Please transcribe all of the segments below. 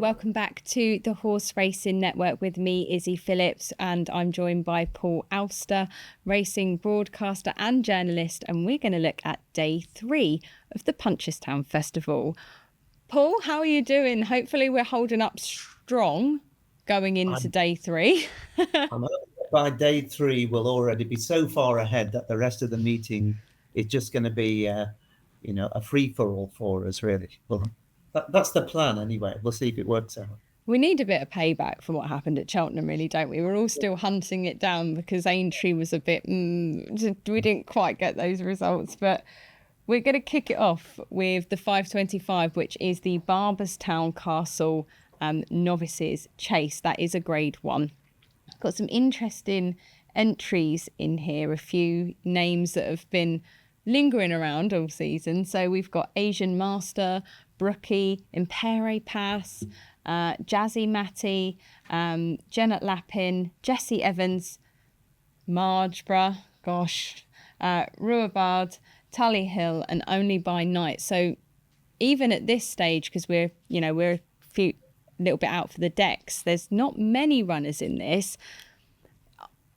welcome back to the Horse Racing Network with me, Izzy Phillips, and I'm joined by Paul Auster, racing broadcaster and journalist, and we're going to look at day 3 of the Punchestown Festival. Paul, how are you doing? Hopefully we're holding up strong going into day 3. I'm by day 3, we'll already be so far ahead that the rest of the meeting is just going to be, a free-for-all for us, really. Well, that's the plan anyway. We'll see if it works out. We need a bit of payback for what happened at Cheltenham, really, don't we? We're all still hunting it down because Aintree was a bit, we didn't quite get those results. But we're going to kick it off with the 525, which is the Barberstown Castle Novices Chase. That is a Grade 1. Got some interesting entries in here, a few names that have been lingering around all season. So we've got Asian Master, Brookie, Impere Pass, Jazzy Matty, Janet Lappin, Jessie Evans, Margeborough, Ruabard, Tully Hill, and Only by Night. So even at this stage, because we're a little bit out for the decks, there's not many runners in this.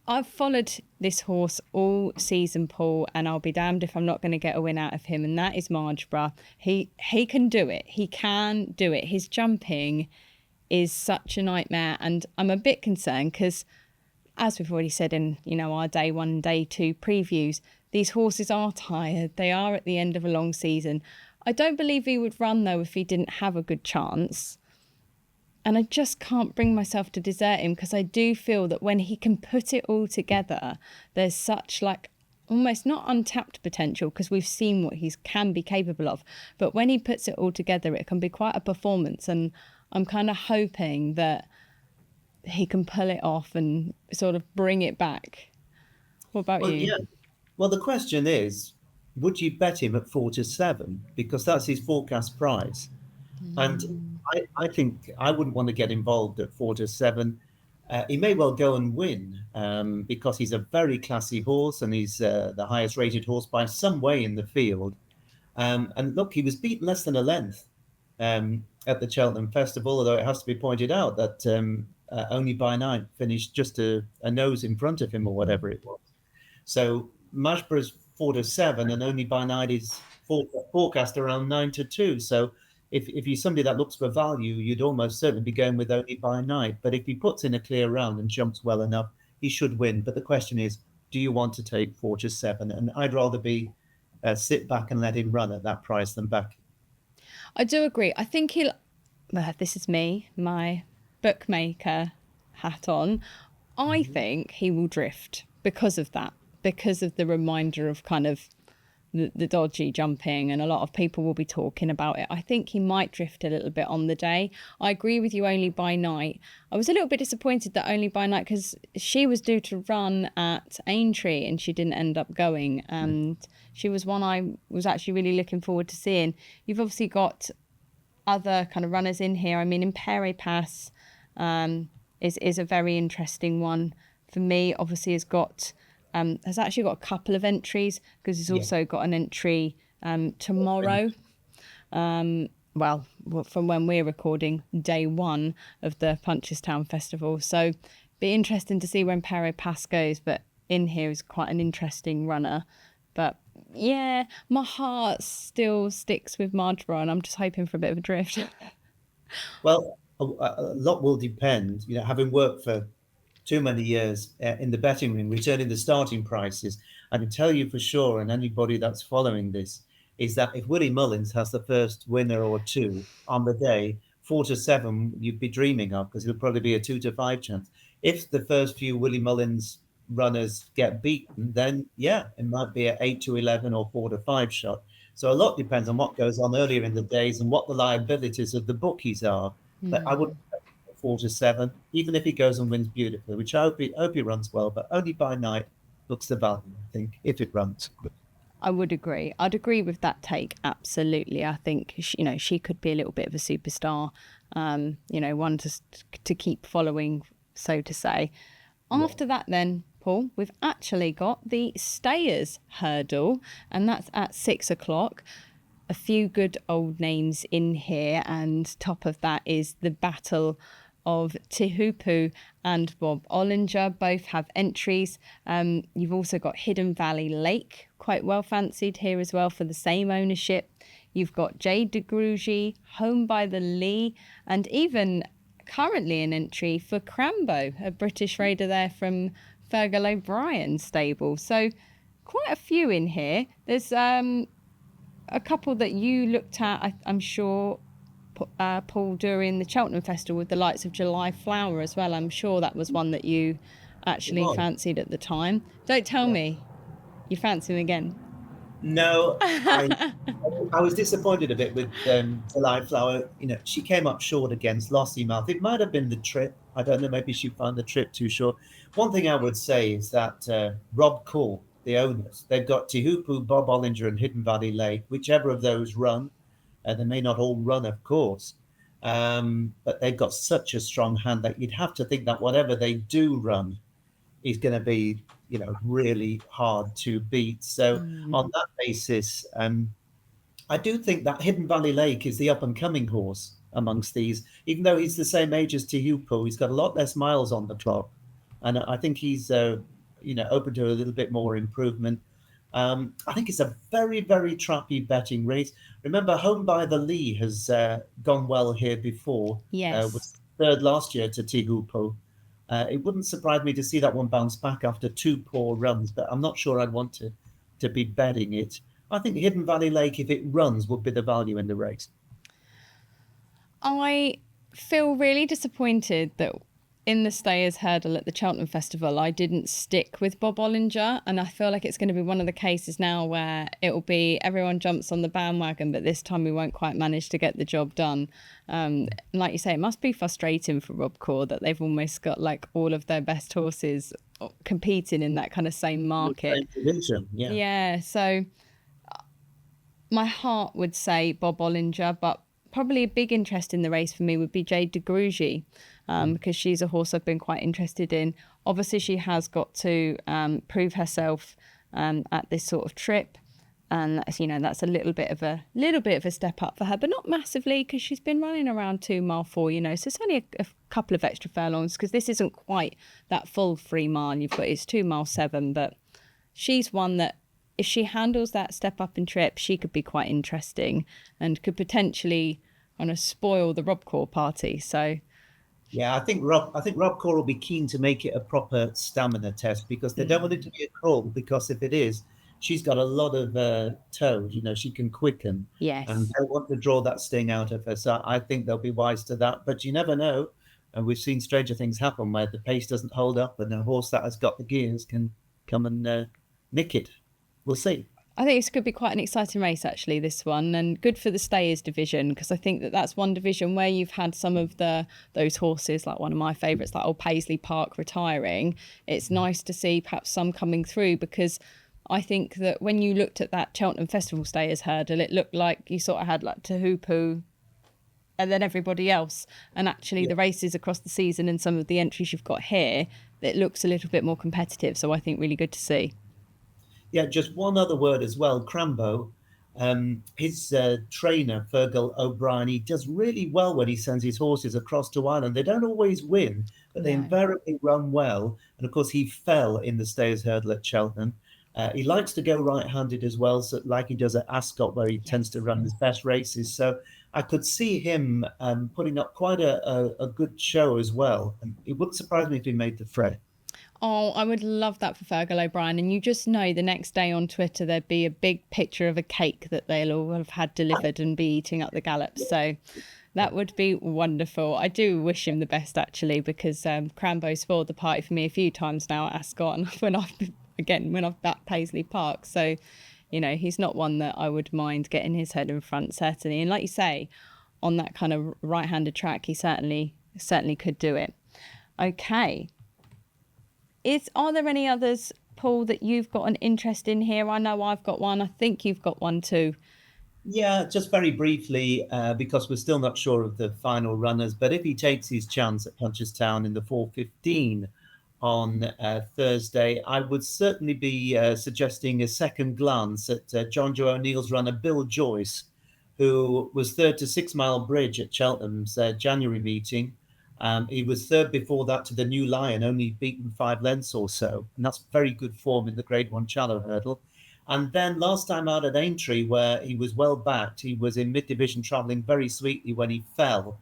I've followed this horse all season, Paul, and I'll be damned if I'm not going to get a win out of him, and that is Margeborough. He can do it. He can do it. His jumping is such a nightmare, and I'm a bit concerned because, as we've already said in our day 1 and day 2 previews, these horses are tired. They are at the end of a long season. I don't believe he would run, though, if he didn't have a good chance. And I just can't bring myself to desert him because I do feel that when he can put it all together, there's such almost not untapped potential because we've seen what he can be capable of. But when he puts it all together, it can be quite a performance. And I'm kind of hoping that he can pull it off and sort of bring it back. What about you? Yeah. Well, the question is, would you bet him at 4-7? Because that's his forecast price. And I think I wouldn't want to get involved at 4-7. He may well go and win because he's a very classy horse and he's the highest rated horse by some way in the field. And look, he was beaten less than a length at the Cheltenham Festival, although it has to be pointed out that Only by Night finished just a nose in front of him or whatever it was. So Margeborough's 4-7 and Only by Night is forecast around 9-2. So if you're somebody that looks for value, you'd almost certainly be going with Only by Night. But if he puts in a clear round and jumps well enough, he should win. But the question is, do you want to take 4-7? And I'd rather sit back and let him run at that price than back. I do agree. I think this is me, my bookmaker hat on. I think he will drift because of that, because of the reminder of kind of the dodgy jumping, and a lot of people will be talking about it. I think he might drift a little bit on the day. I agree with you, Only by Night. I was a little bit disappointed that Only by Night, because she was due to run at Aintree and she didn't end up going, and she was one I was actually really looking forward to seeing. You've obviously got other kind of runners in here. I mean, Impere Pass is a very interesting one for me. Obviously has actually got a couple of entries because he's also got an entry tomorrow. From when we're recording, day 1 of the Punchestown Festival. So be interesting to see when Impere Pass goes, but in here is quite an interesting runner. But yeah, my heart still sticks with Margeborough and I'm just hoping for a bit of a drift. Well, a lot will depend, having worked for too many years in the betting ring, returning the starting prices. I can tell you for sure, and anybody that's following this, is that if Willie Mullins has the first winner or 2 on the day, 4-7 you'd be dreaming of, because it'll probably be a 2-5 chance. If the first few Willie Mullins runners get beaten, then it might be an 8-11 or 4-5 shot. So a lot depends on what goes on earlier in the days and what the liabilities of the bookies are. But I would 4-7, even if he goes and wins beautifully, which I hope he runs well, but Only by Night looks the value, I think, if it runs. I would agree. I'd agree with that take, absolutely. I think, she could be a little bit of a superstar, one to keep following, so to say. After that then, Paul, we've actually got the Stayers hurdle, and that's at 6 o'clock. a few good old names in here, and top of that is the battle of Tihupu and Bob Ollinger. Both have entries. You've also got Hidden Valley Lake, quite well fancied here as well for the same ownership. You've got Jade de Grugy, Home by the Lee, and even currently an entry for Crambo, a British raider there from Fergal O'Brien's stable. So quite a few in here. There's a couple that you looked at, I'm sure, Paul, during the Cheltenham Festival with the Lights of July Flower as well. I'm sure that was one that you actually fancied at the time. Don't tell me you fancy him again. No, I was disappointed a bit with July Flower. She came up short against Lossiemouth. It might have been the trip. I don't know. Maybe she found the trip too short. One thing I would say is that Rob Call, the owners, they've got Tihupu, Bob Ollinger, and Hidden Valley Lake. Whichever of those run, they may not all run, of course, but they've got such a strong hand that you'd have to think that whatever they do run is going to be, really hard to beat. So on that basis, I do think that Hidden Valley Lake is the up and coming horse amongst these, even though he's the same age as Tihupu. He's got a lot less miles on the clock, and I think he's, open to a little bit more improvement. I think it's a very, very trappy betting race. Remember, Home by the Lee has gone well here before. Yes. Was third last year to Tihupu. It wouldn't surprise me to see that one bounce back after two poor runs, but I'm not sure I'd want to be betting it. I think Hidden Valley Lake, if it runs, would be the value in the race. I feel really disappointed that in the Stayers Hurdle at the Cheltenham Festival, I didn't stick with Bob Ollinger, and I feel like it's going to be one of the cases now where it will be everyone jumps on the bandwagon, but this time we won't quite manage to get the job done. Like you say, it must be frustrating for Rob Core that they've almost got like all of their best horses competing in that kind of same market. Yeah, so my heart would say Bob Ollinger, but probably a big interest in the race for me would be Jade de Grugy. Because she's a horse I've been quite interested in. Obviously, she has got to prove herself at this sort of trip, and that's a little bit of a step up for her, but not massively because she's been running around 2 mile 4. So it's only a couple of extra furlongs because this isn't quite that full 3 mile. You've got it's 2 mile 7, but she's one that if she handles that step up in trip, she could be quite interesting and could potentially kind of spoil the Rob Core party. So. Yeah, I think Rob Core will be keen to make it a proper stamina test because they don't want it to be a crawl, because if it is, she's got a lot of toe. She can quicken. Yes. And they want to draw that sting out of her. So I think they'll be wise to that. But you never know. And we've seen stranger things happen where the pace doesn't hold up and a horse that has got the gears can come and nick it. We'll see. I think this could be quite an exciting race, actually, this one, and good for the Stayers division, because I think that's one division where you've had some of those horses, like one of my favourites, like Old Paisley Park, retiring. It's nice to see perhaps some coming through, because I think that when you looked at that Cheltenham Festival Stayers hurdle, it looked like you sort of had like Tihupu and then everybody else. And actually the races across the season and some of the entries you've got here, it looks a little bit more competitive. So I think really good to see. Yeah, just one other word as well. Crambo, his trainer, Fergal O'Brien, he does really well when he sends his horses across to Ireland. They don't always win, but they invariably run well. And of course, he fell in the Stayers Hurdle at Cheltenham. He likes to go right-handed as well, so like he does at Ascot, where he tends to run his best races. So I could see him putting up quite a good show as well. And it wouldn't surprise me if he made the fray. Oh, I would love that for Fergal O'Brien. And you just know the next day on Twitter, there'd be a big picture of a cake that they'll all have had delivered and be eating up the gallops. So that would be wonderful. I do wish him the best, actually, because Crambo spoiled the party for me a few times now at Ascot and when I've at Paisley Park. So, he's not one that I would mind getting his head in front, certainly. And like you say, on that kind of right-handed track, he certainly could do it. Okay. Are there any others, Paul, that you've got an interest in here? I know I've got one. I think you've got one too. Yeah, just very briefly, because we're still not sure of the final runners. But if he takes his chance at Punchestown in the 4:15 on Thursday, I would certainly be suggesting a second glance at John Joe O'Neill's runner, Bill Joyce, who was third to 6 Mile Bridge at Cheltenham's January meeting. He was third before that to the New Lion, only beaten 5 lengths or so. And that's very good form in the Grade 1 Shallow Hurdle. And then last time out at Aintree, where he was well backed, he was in mid-division travelling very sweetly when he fell.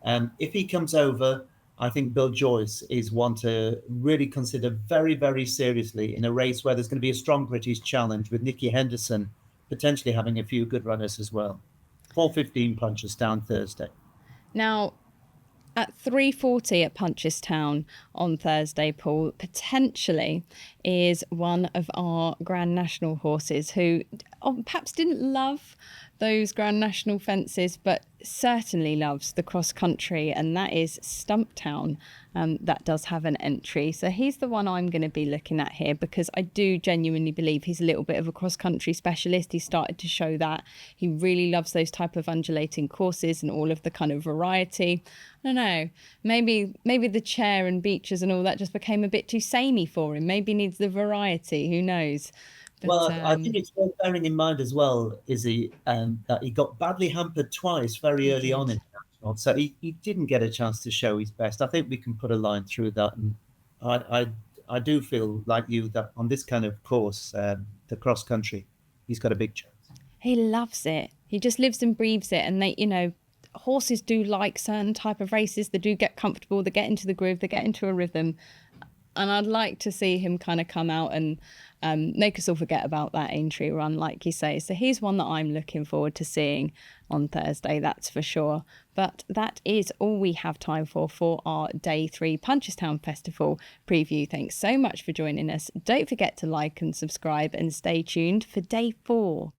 If he comes over, I think Bill Joyce is one to really consider very, very seriously in a race where there's going to be a strong British challenge with Nicky Henderson potentially having a few good runners as well. 4:15 Punchestown Thursday. Now, at 3:40 at Punchestown on Thursday, Paul, potentially is one of our Grand National horses who perhaps didn't love those Grand National fences, but certainly loves the cross country, and that is Stumptown. That does have an entry. So he's the one I'm going to be looking at here, because I do genuinely believe he's a little bit of a cross country specialist. He started to show that. He really loves those type of undulating courses and all of the kind of variety. I don't know, maybe the chair and beaches and all that just became a bit too samey for him. Maybe he needs the variety, who knows. But, well, I think it's worth bearing in mind as well, Izzy, that he got badly hampered twice very early on in the national, so he didn't get a chance to show his best. I think we can put a line through that, and I do feel like you that on this kind of course, the cross country, he's got a big chance. He loves it. He just lives and breathes it, and they, horses do like certain type of races. They do get comfortable. They get into the groove. They get into a rhythm. And I'd like to see him kind of come out and make us all forget about that Aintree run, like you say. So he's one that I'm looking forward to seeing on Thursday, that's for sure. But that is all we have time for our Day 3 Punchestown Festival preview. Thanks so much for joining us. Don't forget to like and subscribe, and stay tuned for Day 4.